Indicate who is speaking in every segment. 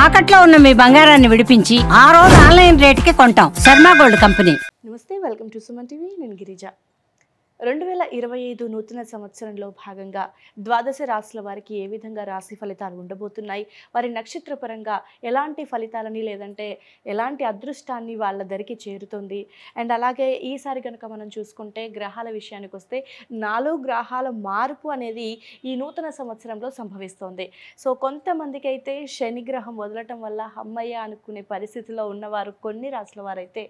Speaker 1: తాకట్లో ఉన్న మీ బంగారాన్ని విడిపించి ఆ రోజు ఆన్లైన్ రేటుకి కొంటాం. Sharma gold company.
Speaker 2: నమస్తే, వెల్కమ్ టు సుమన్ టీవీ. నేను గిరిజ. 2025 నూతన సంవత్సరంలో భాగంగా ద్వాదశ రాశుల వారికి ఏ విధంగా రాశి ఫలితాలు ఉండబోతున్నాయి, వారి నక్షత్ర పరంగా ఎలాంటి ఫలితాలని లేదంటే ఎలాంటి అదృష్టాన్ని వాళ్ళ దరికి చేరుతుంది. అండ్ అలాగే ఈసారి కనుక మనం చూసుకుంటే గ్రహాల విషయానికి వస్తే 4 గ్రహాల మార్పు అనేది ఈ నూతన సంవత్సరంలో సంభవిస్తోంది. సో కొంతమందికి అయితే శని గ్రహం వదలటం వల్ల అమ్మయ్య అనుకునే పరిస్థితిలో ఉన్నవారు కొన్ని రాశుల వారైతే,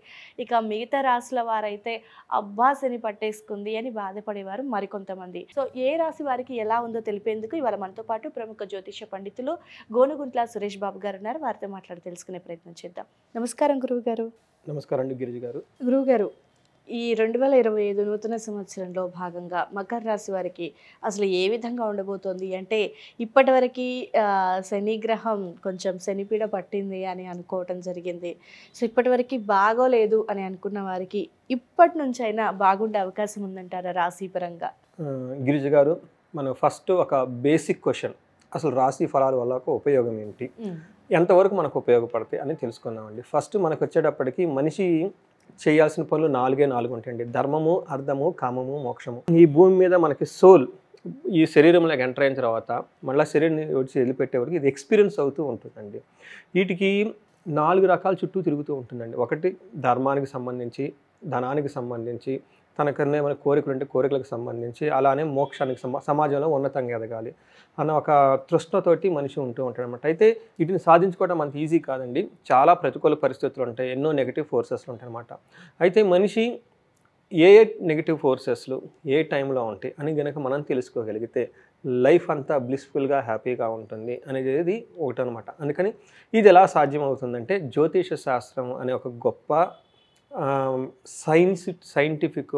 Speaker 2: ఇక మిగతా రాశుల వారైతే అబ్బా శని పట్టేసుకుంది అని బాధపడేవారు మరికొంతమంది. సో ఏ రాశి వారికి ఎలా ఉందో తెలిపేందుకు ఇవాళ మనతో పాటు ప్రముఖ జ్యోతిష పండితులు గోనుగుంట్ల సురేష్ బాబు గారు ఉన్నారు. వారితో మాట్లాడి తెలుసుకునే ప్రయత్నం చేద్దాం. నమస్కారం గురువు గారు.
Speaker 3: నమస్కారం అండి గిరిజ గారు.
Speaker 2: గురువు గారు, ఈ 2025 నూతన సంవత్సరంలో భాగంగా మకర రాశి వారికి అసలు ఏ విధంగా ఉండబోతోంది అంటే, ఇప్పటివరకు శని గ్రహం కొంచెం శనిపీడ పట్టింది అని అనుకోవటం జరిగింది. సో ఇప్పటివరకు బాగోలేదు అని అనుకున్న వారికి ఇప్పటి నుంచైనా బాగుండే అవకాశం ఉందంటారా రాశి పరంగా?
Speaker 3: గిరిజ గారు, మనం ఫస్ట్ ఒక బేసిక్ క్వశ్చన్, అసలు రాశి ఫలాల వల్ల ఒక ఉపయోగం ఏంటి, ఎంతవరకు మనకు ఉపయోగపడతాయి అని తెలుసుకుందామండి. ఫస్ట్ మనకు వచ్చేటప్పటికి మనిషి చేయాల్సిన పనులు 4 ఉంటాయండి. ధర్మము, అర్థము, కామము, మోక్షము. ఈ భూమి మీద మనకి సోల్ ఈ శరీరంలోకి ఎంటర్ అయిన తర్వాత మళ్ళీ శరీరం వచ్చి వదిలిపెట్టే వరకు ఇది ఎక్స్పీరియన్స్ అవుతూ ఉంటుందండి. వీటికి 4 రకాల చుట్టూ తిరుగుతూ ఉంటుందండి. ఒకటి ధర్మానికి సంబంధించి, ధనానికి సంబంధించి, తనకన్నా ఏమైనా కోరికలు ఉంటే కోరికలకు సంబంధించి, అలానే మోక్షానికి సమాజంలో ఉన్నతంగా ఎదగాలి అన్న ఒక తృష్ణతోటి మనిషి ఉంటూ ఉంటాడు అనమాట. అయితే వీటిని సాధించుకోవడం అంత ఈజీ కాదండి. చాలా ప్రతికూల పరిస్థితులు ఉంటాయి, ఎన్నో నెగిటివ్ ఫోర్సెస్లు ఉంటాయి అనమాట. అయితే మనిషి ఏ నెగిటివ్ ఫోర్సెస్లు ఏ టైంలో ఉంటాయి అని కనుక మనం తెలుసుకోగలిగితే లైఫ్ అంతా బ్లిస్ఫుల్గా హ్యాపీగా ఉంటుంది అనేది ఒకటి అనమాట. అందుకని ఇది ఎలా సాధ్యం అవుతుందంటే, జ్యోతిష శాస్త్రం అనే ఒక గొప్ప సైంటిఫిక్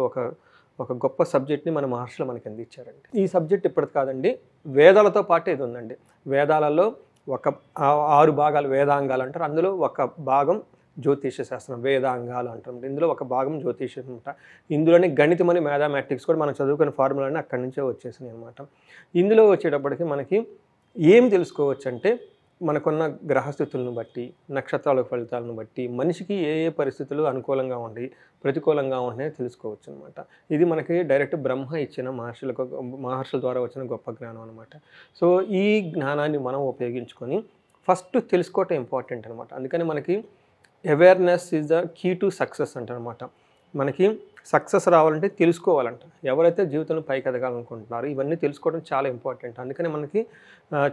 Speaker 3: ఒక గొప్ప సబ్జెక్ట్ని మన మహర్షులు మనకి అందించారండి. ఈ సబ్జెక్ట్ ఇప్పటిది కాదండి, వేదాలతో పాటు ఇది ఉందండి. వేదాలలో ఒక 6 భాగాలు వేదాంగాలు అంటారు. అందులో ఒక భాగం జ్యోతిష శాస్త్రం, వేదాంగాలు అంటారు. ఇందులో ఒక భాగం జ్యోతిషం అనమాట. ఇందులోనే గణితం అని మ్యాథమెటిక్స్ కూడా మనం చదువుకునే ఫార్ములాని అక్కడి నుంచే వచ్చేసినాయి అనమాట. ఇందులో వచ్చేటప్పటికి మనకి ఏం తెలుసుకోవచ్చు అంటే, మనకున్న గ్రహస్థితులను బట్టి, నక్షత్రాల ఫలితాలను బట్టి మనిషికి ఏ ఏ పరిస్థితులు అనుకూలంగా ఉండి ప్రతికూలంగా ఉన్నాయో తెలుసుకోవచ్చు అనమాట. ఇది మనకి డైరెక్ట్ బ్రహ్మ ఇచ్చిన మహర్షుల ద్వారా వచ్చిన గొప్ప జ్ఞానం అనమాట. సో ఈ జ్ఞానాన్ని మనం ఉపయోగించుకొని ఫస్ట్ తెలుసుకోవటం ఇంపార్టెంట్ అనమాట. అందుకని మనకి awareness is the key to success అంటారనమాట. మనకి సక్సెస్ రావాలంటే తెలుసుకోవాలంట. ఎవరైతే జీవితంలో పైకి ఎదగాలనుకుంటున్నారో ఇవన్నీ తెలుసుకోవడం చాలా ఇంపార్టెంట్. అందుకని మనకి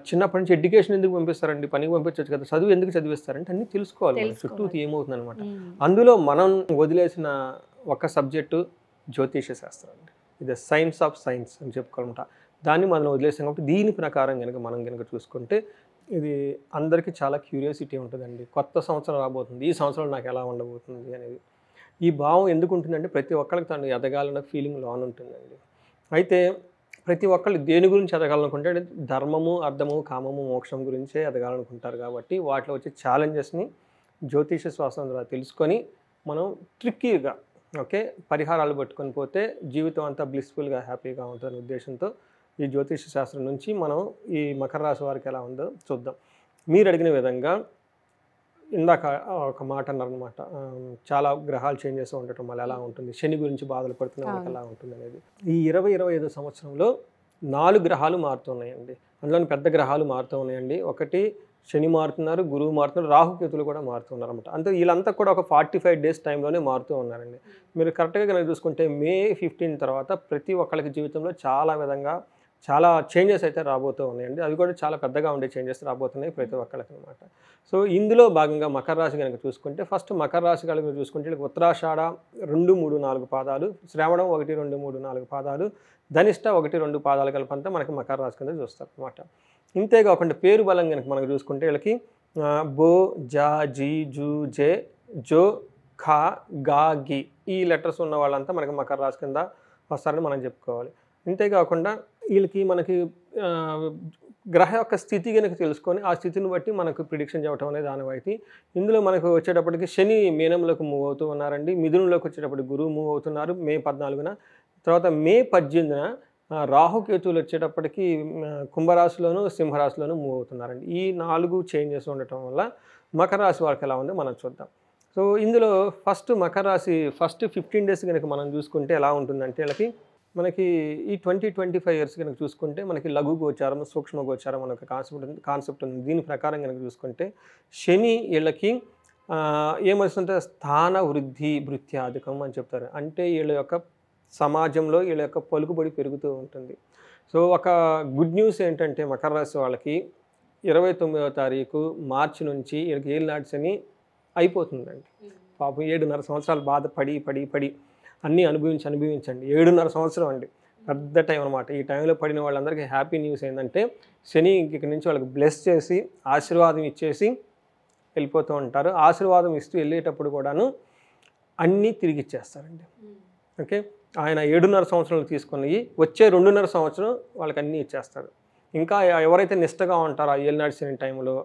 Speaker 3: చిన్నప్పటి నుంచి ఎడ్యుకేషన్ ఎందుకు పంపిస్తారండి, పనికి పంపించవచ్చు కదా, చదువు ఎందుకు చదివిస్తారంటే అన్నీ తెలుసుకోవాలి, చుట్టూ ఏమవుతుంది అనమాట. అందులో మనం వదిలేసిన ఒక సబ్జెక్టు జ్యోతిష శాస్త్రం అండి. ఇది సైన్స్ ఆఫ్ సైన్స్ అని చెప్పుకోవాలంట. దాన్ని మనం వదిలేసాం కాబట్టి దీని ప్రకారం మనం కనుక చూసుకుంటే ఇది అందరికీ చాలా క్యూరియాసిటీ ఉంటుందండి. కొత్త సంవత్సరం రాబోతుంది, ఈ సంవత్సరం నాకు ఎలా ఉండబోతుంది అనేది ఈ భావం ఎందుకు ఉంటుందంటే, ప్రతి ఒక్కరికి తను ఎదగాలన్న ఫీలింగ్ లోన్ ఉంటుందండి. అయితే ప్రతి ఒక్కళ్ళు దేని గురించి ఎదగాలనుకుంటే ధర్మము, అర్థము, కామము, మోక్షం గురించే ఎదగాలనుకుంటారు. కాబట్టి వాటిలో వచ్చే ఛాలెంజెస్ని జ్యోతిష శాస్త్రం ద్వారా తెలుసుకొని మనం ట్రిక్కీగా పరిహారాలు పట్టుకొని పోతే జీవితం అంతా బ్లిస్ఫుల్గా హ్యాపీగా ఉంటుందనే ఉద్దేశంతో ఈ జ్యోతిష శాస్త్రం నుంచి మనం ఈ మకర రాశి వారికి ఎలా ఉందో చూద్దాం. మీరు అడిగిన విధంగా ఇందాక ఒక మాట అన్నారనమాట, చాలా గ్రహాలు చేంజ్ చేస్తూ ఉండటం వల్ల ఎలా ఉంటుంది, శని గురించి బాధలు పడుతున్న వాళ్ళకి ఎలా ఉంటుంది అనేది. ఈ 2025 సంవత్సరంలో 4 గ్రహాలు మారుతున్నాయండి. అందులోని పెద్ద గ్రహాలు మారుతూ ఉన్నాయండి. ఒకటి శని మారుతున్నారు, గురువు మారుతున్నారు, రాహుకేతులు కూడా మారుతున్నారు అనమాట. అంటే వీళ్ళంతా కూడా ఒక 45 డేస్ టైంలోనే మారుతూ ఉన్నారండి. మీరు కరెక్ట్గా కనుక చూసుకుంటే మే 15 తర్వాత ప్రతి ఒక్కరికి జీవితంలో చాలా చేంజెస్ అయితే రాబోతూ ఉన్నాయండి. అవి కూడా చాలా పెద్దగా ఉండే చేంజెస్ రాబోతున్నాయి ప్రతి ఒక్కరికి అనమాట. సో ఇందులో భాగంగా మకర రాశి కనుక చూసుకుంటే, ఫస్ట్ మకర రాశి కనుక చూసుకుంటే ఉత్తరాషాఢ 2, 3, 4 పాదాలు, శ్రావణం 1, 2, 3, 4 పాదాలు, ధనిష్ట 1, 2 పాదాలు కలిపంతా మనకి మకర రాశి కింద చూస్తారు అనమాట. ఇంతేకాకుండా పేరు బలం కనుక మనకు చూసుకుంటే వీళ్ళకి బో, జా, జీ, జూ, జే, జో, ఖా, గా, గి ఈ లెటర్స్ ఉన్న వాళ్ళంతా మనకి మకర రాశి కింద వస్తారని మనం చెప్పుకోవాలి. ఇంతేకాకుండా వీళ్ళకి మనకి గ్రహ యొక్క స్థితి కనుక తెలుసుకొని ఆ స్థితిని బట్టి మనకు ప్రిడిక్షన్ చెప్పడం అనేది ఆనవాయితీ. ఇందులో మనకు వచ్చేటప్పటికి శని మీనంలోకి మూవ్ అవుతూ ఉన్నారండి. మిథునంలోకి వచ్చేటప్పటికి గురువు మూవ్ అవుతున్నారు మే 14న. తర్వాత మే 18న రాహుకేతువులు వచ్చేటప్పటికి కుంభరాశిలోను సింహరాశిలోను మూవ్ అవుతున్నారండి. ఈ 4 చేంజెస్ ఉండటం వల్ల మకర రాశి వాళ్ళకి ఎలా ఉందో మనం చూద్దాం. సో ఇందులో ఫస్ట్ మకర రాశి ఫస్ట్ 15 డేస్ కనుక మనం చూసుకుంటే ఎలా ఉంటుందంటే మనకి ఈ 20-25 ఇయర్స్ కనుక చూసుకుంటే మనకి లఘు గోచారం, సూక్ష్మ గోచారం అనే ఒక కాన్సెప్ట్ ఉంది. దీని ప్రకారం కనుక చూసుకుంటే శని వీళ్ళకి ఏమొస్తుంటే స్థాన వృద్ధి భృత్యాధికం అని చెప్తారు. అంటే వీళ్ళ యొక్క సమాజంలో వీళ్ళ యొక్క పలుకుబడి పెరుగుతూ ఉంటుంది. సో ఒక గుడ్ న్యూస్ ఏంటంటే మకర రాశి వాళ్ళకి 29వ తారీఖు మార్చి నుంచి వీళ్ళకి ఏలినాటి శని అయిపోతుందండి. పాపం 7.5 సంవత్సరాలు పడి అన్నీ అనుభవించండి. 7.5 సంవత్సరం అండి, పెద్ద టైం అనమాట. ఈ టైంలో పడిన వాళ్ళందరికీ హ్యాపీ న్యూస్ ఏంటంటే శని ఇక్కడి నుంచి వాళ్ళకి బ్లెస్ చేసి ఆశీర్వాదం ఇచ్చేసి వెళ్ళిపోతూ ఉంటారు. ఆశీర్వాదం ఇస్తూ వెళ్ళేటప్పుడు కూడాను అన్నీ తిరిగి ఇచ్చేస్తారండి. ఓకే, ఆయన 7.5 సంవత్సరాలు తీసుకుని వచ్చే 2.5 సంవత్సరం వాళ్ళకి అన్నీ ఇచ్చేస్తారు. ఇంకా ఎవరైతే నిష్టగా ఉంటారో ఆ ఏలినాటి శని టైంలో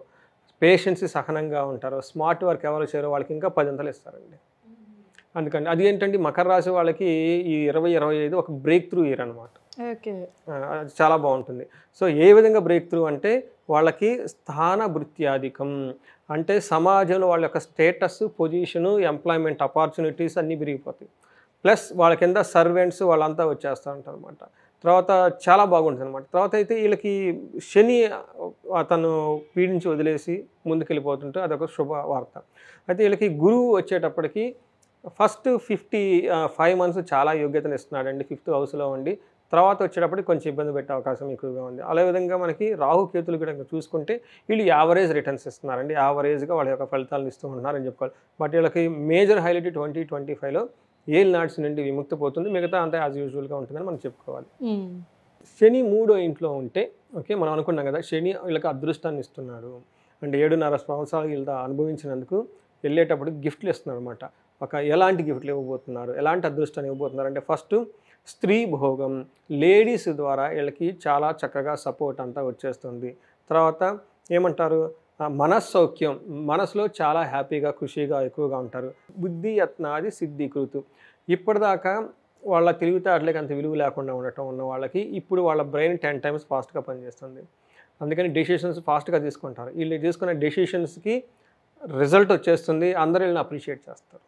Speaker 3: పేషెన్స్ సహనంగా ఉంటారో స్మార్ట్ వర్క్ ఎవరు చేయరో వాళ్ళకి ఇంకా 10 అంతలు ఇస్తారండి. అందుకని అది ఏంటంటే మకర రాశి వాళ్ళకి ఈ 2025 ఒక బ్రేక్ త్రూ ఇయర్ అనమాట.
Speaker 2: ఓకే,
Speaker 3: చాలా బాగుంటుంది. సో ఏ విధంగా బ్రేక్ త్రూ అంటే వాళ్ళకి స్థాన భృత్యాధికం అంటే సమాజంలో వాళ్ళ యొక్క స్టేటస్, పొజిషను, ఎంప్లాయ్మెంట్ ఆపర్చునిటీస్ అన్నీ పెరిగిపోతాయి. ప్లస్ వాళ్ళ కింద సర్వెంట్స్ వాళ్ళంతా వచ్చేస్తూ ఉంటారు అనమాట. తర్వాత చాలా బాగుంటుంది అనమాట. తర్వాత అయితే వీళ్ళకి శని అతను పీడించి వదిలేసి ముందుకెళ్ళిపోతుంటే అదొక శుభ వార్త. అయితే వీళ్ళకి గురువు వచ్చేటప్పటికి ఫస్ట్ 55 months చాలా యోగ్యతను ఇస్తున్నాడండి 5th హౌస్లో ఉండి. తర్వాత వచ్చేటప్పటికి కొంచెం ఇబ్బంది పెట్టే అవకాశం ఎక్కువగా ఉంది. అదే విధంగా మనకి రాహుకేతులు కూడా చూసుకుంటే వీళ్ళు యావరేజ్ రిటర్న్స్ ఇస్తున్నారండి. యావరేజ్గా వాళ్ళ యొక్క ఫలితాలను ఇస్తూ ఉంటున్నారని చెప్పుకోవాలి. బట్ వీళ్ళకి మేజర్ హైలైట్ 2025లో ఏలినాటి నుండి విముక్తి పోతుంది. మిగతా అంతా యాజ్ యూజువల్గా ఉంటుందని మనం చెప్పుకోవాలి. శని 3వ ఇంట్లో ఉంటే ఓకే, మనం అనుకున్నాం కదా శని వీళ్ళకి అదృష్టాన్ని ఇస్తున్నాడు అంటే 7.5 సంవత్సరాలు వీళ్ళ అనుభవించినందుకు వెళ్ళేటప్పుడు గిఫ్ట్లు ఇస్తున్నారు అనమాట. ఎలాంటి గిఫ్ట్లు ఇవ్వబోతున్నారు, ఎలాంటి అదృష్టాన్ని ఇవ్వబోతున్నారు అంటే ఫస్ట్ స్త్రీ భోగం, లేడీస్ ద్వారా వీళ్ళకి చాలా చక్కగా సపోర్ట్ అంతా వచ్చేస్తుంది. తర్వాత ఏమంటారు మనస్సౌఖ్యం, మనసులో చాలా హ్యాపీగా ఖుషీగా ఎక్కువగా ఉంటారు. బుద్ధి యత్నాది సిద్ధీకృతు, ఇప్పటిదాకా వాళ్ళ తెలివితేటలకి అంత విలువ లేకుండా ఉండటం ఉన్న వాళ్ళకి ఇప్పుడు వాళ్ళ బ్రెయిన్ 10 times ఫాస్ట్గా పనిచేస్తుంది. అందుకని డెసిషన్స్ ఫాస్ట్గా తీసుకుంటారు. వీళ్ళు తీసుకునే డెసిషన్స్కి రిజల్ట్ వచ్చేస్తుంది, అందరూ వీళ్ళని అప్రిషియేట్ చేస్తారు.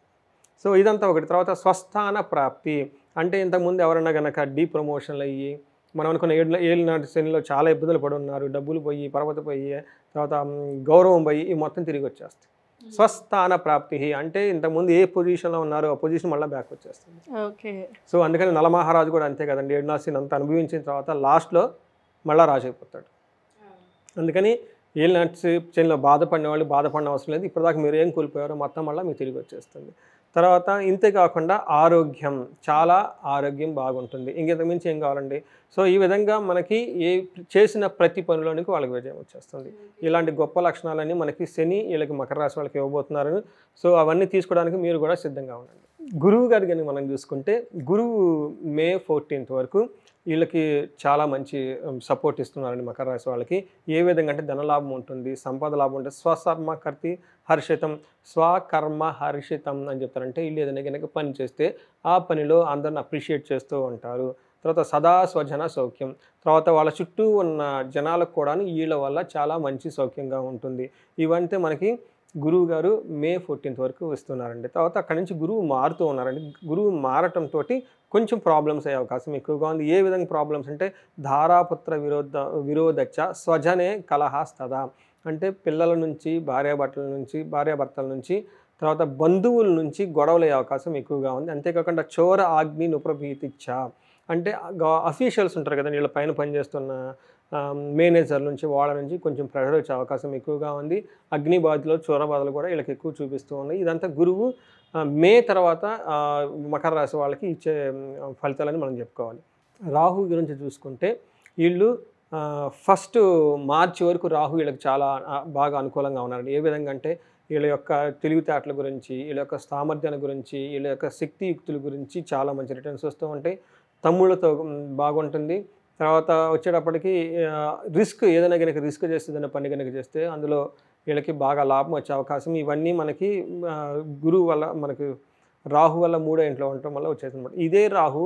Speaker 3: సో ఇదంతా ఒకటి. తర్వాత స్వస్థాన ప్రాప్తి అంటే ఇంతకుముందు ఎవరైనా కనుక ప్రమోషన్లు అయ్యి మనం అనుకున్న ఏలినాటి శనిలో చాలా ఇబ్బందులు పడి ఉన్నారు, డబ్బులు పోయి, పర్వత పోయి, తర్వాత గౌరవం పోయి ఈ మొత్తం తిరిగి వచ్చేస్తాయి. స్వస్థాన ప్రాప్తి అంటే ఇంతకుముందు ఏ పొజిషన్లో ఉన్నారో ఆ పొజిషన్ మళ్ళీ బ్యాక్ వచ్చేస్తుంది.
Speaker 2: ఓకే, సో
Speaker 3: అందుకని నలమహారాజు కూడా అంతే కదండి, 7.5 శని అంతా అనుభవించిన తర్వాత లాస్ట్లో మళ్ళీ రాజు అయిపోతాడు. అందుకని ఏలినాటి శనిలో బాధపడిన వాళ్ళు బాధపడిన అవసరం లేదు. ఇప్పటిదాకా మీరు ఏం కోల్పోయారో మొత్తం మళ్ళీ మీకు తిరిగి వచ్చేస్తుంది. తర్వాత ఇంతేకాకుండా ఆరోగ్యం, చాలా ఆరోగ్యం బాగుంటుంది. ఇంకెంతకుమించి ఏం కావాలండి. సో ఈ విధంగా మనకి ఏ చేసిన ప్రతి పనిలోనికి వాళ్ళకి విజయం వచ్చేస్తుంది. ఇలాంటి గొప్ప లక్షణాలన్నీ మనకి శని వీళ్ళకి మకర రాశి వాళ్ళకి ఇవ్వబోతున్నారు. సో అవన్నీ తీసుకోవడానికి మీరు కూడా సిద్ధంగా ఉండండి. గురువు గారి కానీ మనం చూసుకుంటే గురువు May 14th వరకు వీళ్ళకి చాలా మంచి సపోర్ట్ ఇస్తున్నారండి మకర రాశి వాళ్ళకి. ఏ విధంగా అంటే ధనలాభం ఉంటుంది, సంపద లాభం ఉంటుంది. స్వకర్మకర్తి హర్షితం, స్వకర్మ హర్షితం అని చెప్తారంటే వీళ్ళు ఏదైనా కనుక పని చేస్తే ఆ పనిలో అందరిని అప్రిషియేట్ చేస్తూ ఉంటారు. తర్వాత సదా స్వజన సౌఖ్యం, తర్వాత వాళ్ళ చుట్టూ ఉన్న జనాలకు కూడా వీళ్ళ వల్ల చాలా మంచి సౌఖ్యంగా ఉంటుంది. ఇవంటే మనకి గురువు గారు May 14th వరకు వస్తున్నారండి. తర్వాత అక్కడి నుంచి గురువు మారుతూ ఉన్నారండి. గురువు మారటంతో కొంచెం ప్రాబ్లమ్స్ అయ్యే అవకాశం ఎక్కువగా ఉంది. ఏ విధంగా ప్రాబ్లమ్స్ అంటే ధారాపుత్ర విరోధచ్చ స్వజనే కలహాస్తదా అంటే పిల్లల నుంచి, భార్యాభర్తల నుంచి, తర్వాత బంధువుల నుంచి గొడవలు అయ్యే అవకాశం ఎక్కువగా ఉంది. అంతేకాకుండా చోర ఆగ్ని నుప్రభీతిచ్చ అంటే అఫీషియల్స్ ఉంటారు కదండి, వీళ్ళ పైన పనిచేస్తున్న మేనేజర్ నుంచి వాళ్ళ నుంచి కొంచెం ప్రెషర్ వచ్చే అవకాశం ఎక్కువగా ఉంది. అగ్ని బాధలు, చోర బాధలు కూడా వీళ్ళకి ఎక్కువ చూపిస్తూ ఉన్నాయి. ఇదంతా గురువు మే తర్వాత మకర రాశి వాళ్ళకి ఇచ్చే ఫలితాలని మనం చెప్పుకోవాలి. రాహు గురించి చూసుకుంటే వీళ్ళు ఫస్ట్ మార్చి వరకు రాహు వీళ్ళకి చాలా బాగా అనుకూలంగా ఉన్నారండి. ఏ విధంగా అంటే వీళ్ళ యొక్క తెలివితేటల గురించి, వీళ్ళ యొక్క సామర్థ్యాల గురించి, వీళ్ళ యొక్క శక్తియుక్తుల గురించి చాలా మంచి రిటర్న్స్ వస్తూ ఉంటాయి. తమ్ముళ్ళతో బాగుంటుంది. తర్వాత వచ్చేటప్పటికి రిస్క్ ఏదైనా కనుక రిస్క్ చేస్తే ఏదైనా పని కనుక చేస్తే అందులో వీళ్ళకి బాగా లాభం వచ్చే అవకాశం ఇవన్నీ మనకి గురువు వల్ల, మనకి రాహు వల్ల 3వ ఇంట్లో ఉండటం వల్ల వచ్చేది అనమాట. ఇదే రాహు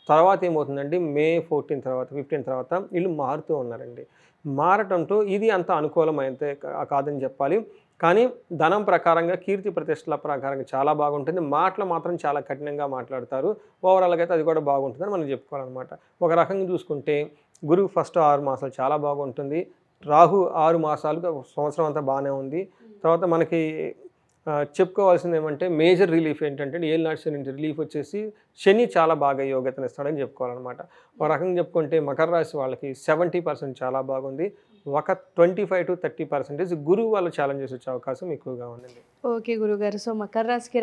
Speaker 3: తర్వాత ఏమవుతుందండి, మే 14 తర్వాత 15 తర్వాత వీళ్ళు మారుతూ ఉన్నారండి. మారటంతో ఇది అంత అనుకూలమైతే కాదని చెప్పాలి. కానీ ధనం ప్రకారంగా, కీర్తి ప్రతిష్టల ప్రకారంగా చాలా బాగుంటుంది. మాటలు మాత్రం చాలా కఠినంగా మాట్లాడతారు. ఓవరాల్గా అయితే అది కూడా బాగుంటుందని మనం చెప్పుకోవాలన్నమాట. ఒక రకంగా చూసుకుంటే గురువు ఫస్ట్ 6 మాసాలు చాలా బాగుంటుంది. రాహు 6 మాసాలుగా సంవత్సరం అంతా బాగానే ఉంది. తర్వాత మనకి చెప్పుకోవాల్సింది ఏమంటే మేజర్ రిలీఫ్ ఏంటంటే ఏలినాటి శని నుంచి రిలీఫ్ వచ్చేసి శని చాలా బాగా యోగ్యతనిస్తాడని చెప్పుకోవాలన్నమాట. ఒక రకంగా చెప్పుకుంటే మకర రాశి వాళ్ళకి 70% చాలా బాగుంది. ఒక 25 to 30% గురువు వల్ల ఛాలెంజెస్ వచ్చే అవకాశం ఎక్కువగా ఉందండి.
Speaker 2: ఓకే గురుగారు. సో మకర రాశికి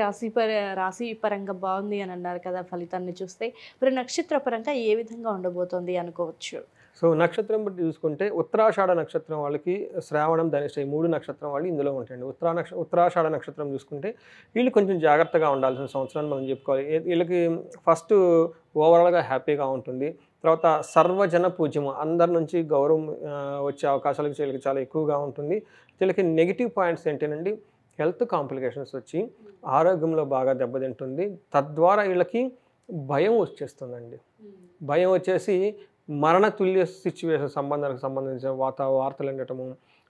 Speaker 2: రాశి పరంగా బాగుంది అని అన్నారు కదా, ఫలితాన్ని చూస్తే మరి నక్షత్ర పరంగా ఏ విధంగా ఉండబోతోంది అనుకోవచ్చు?
Speaker 3: సో నక్షత్రం బట్టి చూసుకుంటే ఉత్తరాషాఢ నక్షత్రం వాళ్ళకి శ్రావణం, ధనిష్ట ఈ 3 నక్షత్రం వాళ్ళు ఇందులో ఉంటాయండి. ఉత్తరాషాఢ నక్షత్రం చూసుకుంటే వీళ్ళు కొంచెం జాగ్రత్తగా ఉండాల్సిన సంవత్సరాన్ని మనం చెప్పుకోవాలి. వీళ్ళకి ఫస్ట్ ఓవరాల్గా హ్యాపీగా ఉంటుంది. తర్వాత సర్వజన పూజ్యము, అందరి నుంచి గౌరవం వచ్చే అవకాశాలు వీళ్ళకి చాలా ఎక్కువగా ఉంటుంది. వీళ్ళకి నెగిటివ్ పాయింట్స్ ఏంటంటే హెల్త్ కాంప్లికేషన్స్ వచ్చి ఆరోగ్యంలో బాగా దెబ్బతింటుంది. తద్వారా వీళ్ళకి భయం వచ్చేస్తుందండి. భయం వచ్చేసి మరణతుల్య సిచ్యువేషన్ సంబంధానికి సంబంధించిన వార్తలు వినటము,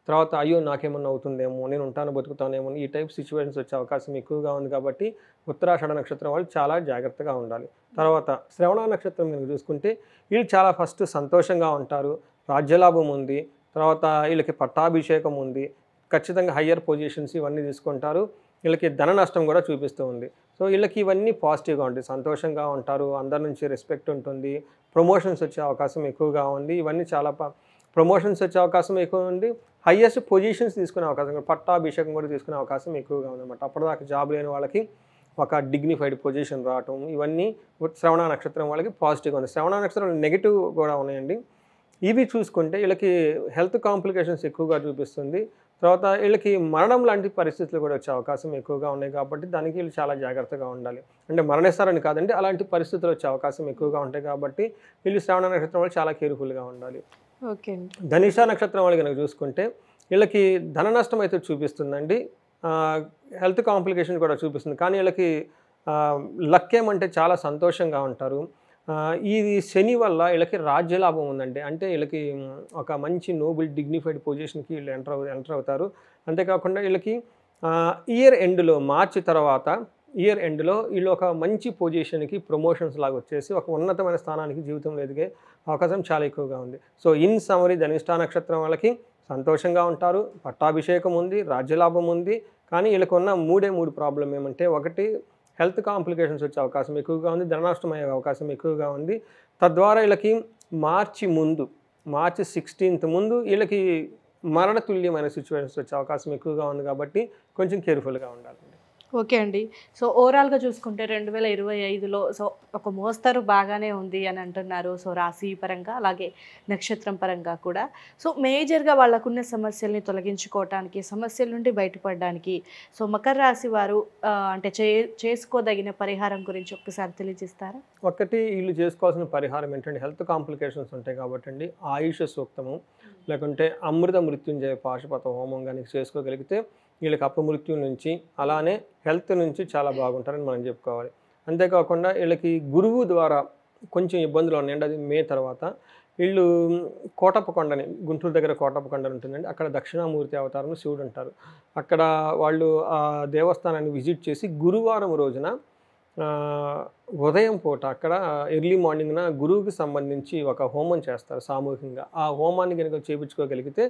Speaker 3: తర్వాత అయ్యో నాకేమన్నా అవుతుందేమో, నేను ఉంటాను బతుకుతానేమో, ఈ టైప్ సిచ్యువేషన్స్ వచ్చే అవకాశం ఎక్కువగా ఉంది. కాబట్టి ఉత్తరాషాఢ నక్షత్రం వాళ్ళు చాలా జాగ్రత్తగా ఉండాలి. తర్వాత శ్రవణ నక్షత్రం కనుక చూసుకుంటే వీళ్ళు చాలా ఫస్ట్ సంతోషంగా ఉంటారు. రాజ్యలాభం ఉంది. తర్వాత వీళ్ళకి పట్టాభిషేకం ఉంది. ఖచ్చితంగా హయ్యర్ పొజిషన్స్ ఇవన్నీ తీసుకుంటారు. వీళ్ళకి ధన నష్టం కూడా చూపిస్తూ ఉంది. సో వీళ్ళకి ఇవన్నీ పాజిటివ్గా ఉంటాయి. సంతోషంగా ఉంటారు. అందరి నుంచి రెస్పెక్ట్ ఉంటుంది. ప్రమోషన్స్ వచ్చే అవకాశం ఎక్కువగా ఉంది. ఇవన్నీ చాలా ప్రమోషన్స్ వచ్చే అవకాశం ఎక్కువ ఉంది. హయ్యెస్ట్ పొజిషన్స్ తీసుకునే అవకాశం, పట్టాభిషేకం కూడా తీసుకునే అవకాశం ఎక్కువగా ఉందన్నమాట. అప్పటిదాకా జాబ్ లేని వాళ్ళకి ఒక డిగ్నిఫైడ్ పొజిషన్ రావటం, ఇవన్నీ శ్రవణ నక్షత్రం వాళ్ళకి పాజిటివ్గా ఉంది. శ్రవణ నక్షత్రం నెగిటివ్ కూడా ఉన్నాయండి. ఇవి చూసుకుంటే వీళ్ళకి హెల్త్ కాంప్లికేషన్స్ ఎక్కువగా చూపిస్తుంది. తర్వాత వీళ్ళకి మరణం లాంటి పరిస్థితులు కూడా వచ్చే అవకాశం ఎక్కువగా ఉన్నాయి. కాబట్టి దానికి వీళ్ళు చాలా జాగ్రత్తగా ఉండాలి. అంటే మరణిస్తారని కాదండి, అలాంటి పరిస్థితులు వచ్చే అవకాశం ఎక్కువగా ఉంటాయి. కాబట్టి వీళ్ళు శ్రవణ నక్షత్రం వాళ్ళు చాలా కేర్ఫుల్గా ఉండాలి.
Speaker 2: ఓకే.
Speaker 3: ధనిష్ట నక్షత్రం వాళ్ళు కనుక చూసుకుంటే వీళ్ళకి ధన నష్టం అయితే చూపిస్తుందండి. హెల్త్ కాంప్లికేషన్ కూడా చూపిస్తుంది. కానీ వీళ్ళకి లక్ ఏమంటే చాలా సంతోషంగా ఉంటారు. ఇది శని వల్ల వీళ్ళకి రాజ్యలాభం ఉందండి. అంటే వీళ్ళకి ఒక మంచి నోబుల్ డిగ్నిఫైడ్ పొజిషన్కి వీళ్ళు ఎంటర్ అవుతారు. అంతేకాకుండా వీళ్ళకి ఇయర్ ఎండ్లో, మార్చి తర్వాత ఇయర్ ఎండ్లో వీళ్ళు ఒక మంచి పొజిషన్కి ప్రమోషన్స్ లాగా వచ్చేసి ఒక ఉన్నతమైన స్థానానికి జీవితంలో ఎదిగే అవకాశం చాలా ఎక్కువగా ఉంది. సో ఇన్ సమరీ ధనిష్ట నక్షత్రం వాళ్ళకి సంతోషంగా ఉంటారు. పట్టాభిషేకం ఉంది, రాజ్యలాభం ఉంది. కానీ వీళ్ళకి ఉన్న 3 ప్రాబ్లం ఏమంటే, ఒకటి హెల్త్ కాంప్లికేషన్స్ వచ్చే అవకాశం ఎక్కువగా ఉంది. ధననష్టం అయ్యే అవకాశం ఎక్కువగా ఉంది. తద్వారా వీళ్ళకి మార్చి 16th ముందు వీళ్ళకి మరణతుల్యమైన సిచ్యువేషన్స్ వచ్చే అవకాశం ఎక్కువగా ఉంది. కాబట్టి కొంచెం కేర్ఫుల్గా ఉండాలండి.
Speaker 2: ఓకే అండి. సో ఓవరాల్గా చూసుకుంటే 2025లో సో ఒక మోస్తరు బాగానే ఉంది అని అంటున్నారు. సో రాశి పరంగా అలాగే నక్షత్రం పరంగా కూడా. సో మేజర్గా వాళ్ళకున్న సమస్యల్ని తొలగించుకోవటానికి, సమస్యల నుండి బయటపడడానికి సో మకర రాశి వారు అంటే చేసుకోదగిన పరిహారం గురించి ఒక్కసారి తెలియజేస్తారా?
Speaker 3: ఒకటి వీళ్ళు చేసుకోవాల్సిన పరిహారం ఏంటంటే, హెల్త్ కాంప్లికేషన్స్ ఉంటాయి కాబట్టి అండి, ఆయుష సూక్తము లేకుంటే అమృత మృత్యుంజయ పాశుపత హోమం కానీ చేసుకోగలిగితే వీళ్ళకి అపమృత్యు నుంచి అలానే హెల్త్ నుంచి చాలా బాగుంటారని మనం చెప్పుకోవాలి. అంతేకాకుండా వీళ్ళకి గురువు ద్వారా కొంచెం ఇబ్బందులు ఉన్నాయండి. అది మే తర్వాత వీళ్ళు కోటప్పకొండని, గుంటూరు దగ్గర కోటప్పకొండ ఉంటుందండి. అక్కడ దక్షిణామూర్తి అవతారం శివుడు ఉంటారు. అక్కడ వాళ్ళు ఆ దేవస్థానాన్ని విజిట్ చేసి గురువారం రోజున ఉదయం పూట అక్కడ ఎర్లీ మార్నింగ్న గురువుకి సంబంధించి ఒక హోమం చేస్తారు సామూహికంగా. ఆ హోమాన్ని కనుక చేయించుకోగలిగితే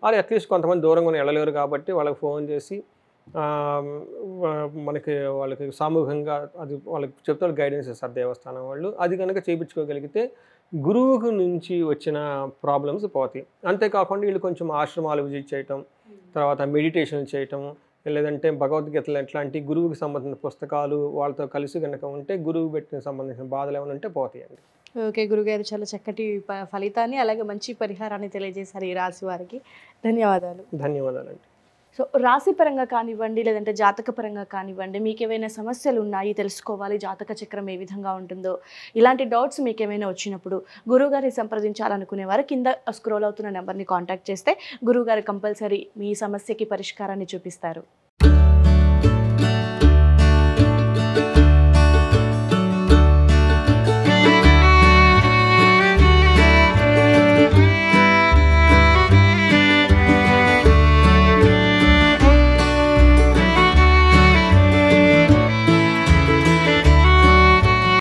Speaker 3: వాళ్ళు అట్లీస్ట్ కొంతమంది దూరంగా వెళ్ళలేరు కాబట్టి వాళ్ళకి ఫోన్ చేసి వాళ్ళకి సామూహికంగా అది వాళ్ళకి చెప్తారు, గైడెన్స్ ఇస్తారు దేవస్థానం వాళ్ళు. అది కనుక చేయించుకోగలిగితే గురువుకు నుంచి వచ్చిన ప్రాబ్లమ్స్ పోతాయి. అంతేకాకుండా వీళ్ళు కొంచెం ఆశ్రమాలు విజిట్ చేయటం, తర్వాత మెడిటేషన్ చేయటం, లేదంటే భగవద్గీతలు ఎట్లాంటి గురువుకి సంబంధించిన పుస్తకాలు వాళ్ళతో కలిసి కనుక ఉంటే గురువు పెట్టిన సంబంధించిన బాధలు ఏమైనా ఉంటే పోతాయండి.
Speaker 2: ఓకే గురుగారు, చాలా చక్కటి ఫలితాన్ని అలాగే మంచి పరిహారాన్ని తెలియజేశారు ఈ రాశి వారికి. ధన్యవాదాలు.
Speaker 3: ధన్యవాదాలండి.
Speaker 2: సో రాశి పరంగా కానివ్వండి, లేదంటే జాతక పరంగా కానివ్వండి, మీకు ఏమైనా సమస్యలు ఉన్నాయి, తెలుసుకోవాలి జాతక చక్రం ఏ విధంగా ఉంటుందో, ఇలాంటి డౌట్స్ మీకు ఏమైనా వచ్చినప్పుడు గురువుగారిని సంప్రదించాలనుకునేవారు కింద స్క్రోల్ అవుతున్న నెంబర్ని కాంటాక్ట్ చేస్తే గురువుగారు కంపల్సరీ మీ సమస్యకి పరిష్కారాన్ని చూపిస్తారు.